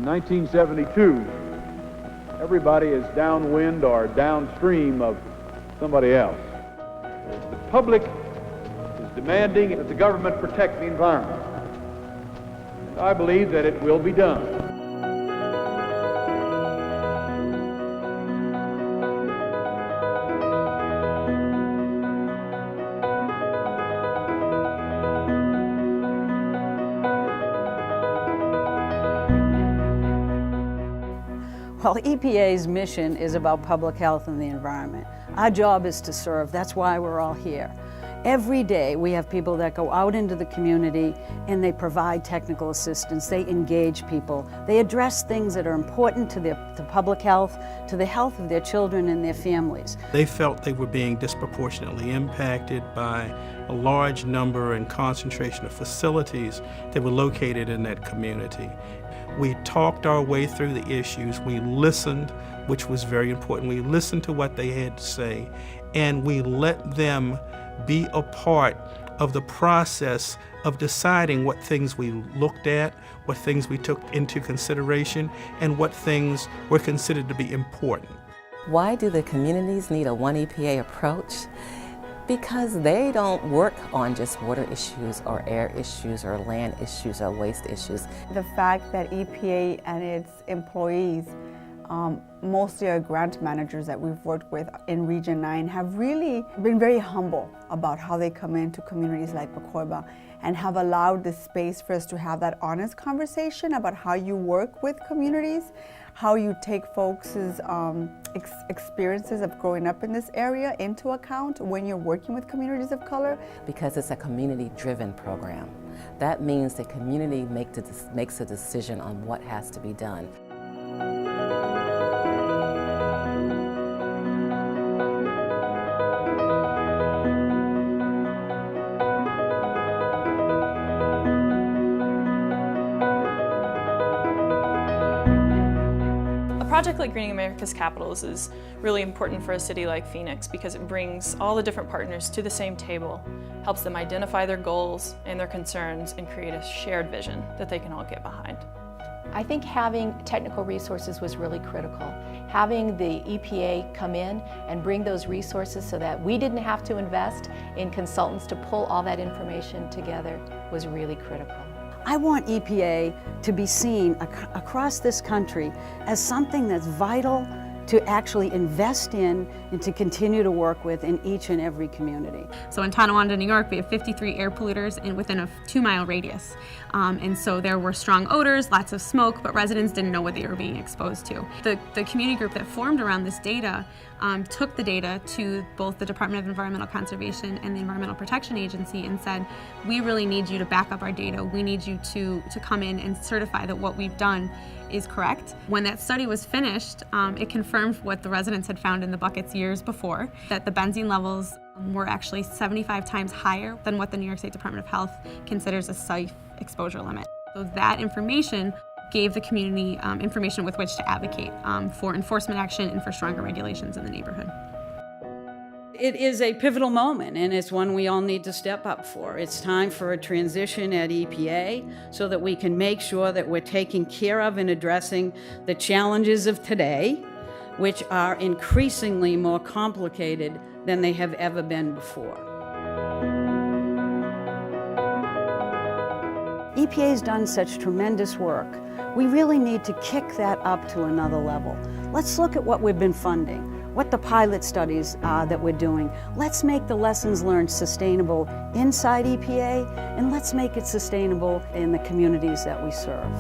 In 1972, everybody is downwind or downstream of somebody else. The public is demanding that the government protect the environment. And I believe that it will be done. Well, EPA's mission is about public health and the environment. Our job is to serve. That's why we're all here. Every day we have people that go out into the community and they provide technical assistance. They engage people. They address things that are important to public health, to the health of their children and their families. They felt they were being disproportionately impacted by a large number and concentration of facilities that were located in that community. We talked our way through the issues. We listened, which was very important. We listened to what they had to say, and we let them be a part of the process of deciding what things we looked at, what things we took into consideration, and what things were considered to be important. Why do the communities need a One EPA approach? Because they don't work on just water issues or air issues or land issues or waste issues. The fact that EPA and its employees, mostly our grant managers that we've worked with in Region 9, have really been very humble about how they come into communities like Pacoima and have allowed the space for us to have that honest conversation about how you work with communities, how you take folks' experiences of growing up in this area into account when you're working with communities of color. Because it's a community-driven program. That means the community makes a decision on what has to be done. A project like Greening America's Capitals is really important for a city like Phoenix because it brings all the different partners to the same table, helps them identify their goals and their concerns, and create a shared vision that they can all get behind. I think having technical resources was really critical. Having the EPA come in and bring those resources so that we didn't have to invest in consultants to pull all that information together was really critical. I want EPA to be seen across this country as something that's vital to actually invest in and to continue to work with in each and every community. So in Tonawanda, New York, we have 53 air polluters within a 2-mile radius. And so there were strong odors, lots of smoke, but residents didn't know what they were being exposed to. The community group that formed around this data took the data to both the Department of Environmental Conservation and the Environmental Protection Agency and said, we really need you to back up our data. We need you to come in and certify that what we've done is correct. When that study was finished, it confirmed what the residents had found in the buckets years before, that the benzene levels were actually 75 times higher than what the New York State Department of Health considers a safe exposure limit. So that information gave the community information with which to advocate for enforcement action and for stronger regulations in the neighborhood. It is a pivotal moment, and it's one we all need to step up for. It's time for a transition at EPA so that we can make sure that we're taking care of and addressing the challenges of today, which are increasingly more complicated than they have ever been before. EPA's done such tremendous work. We really need to kick that up to another level. Let's look at what we've been funding, what the pilot studies that we're doing. Let's make the lessons learned sustainable inside EPA, and let's make it sustainable in the communities that we serve.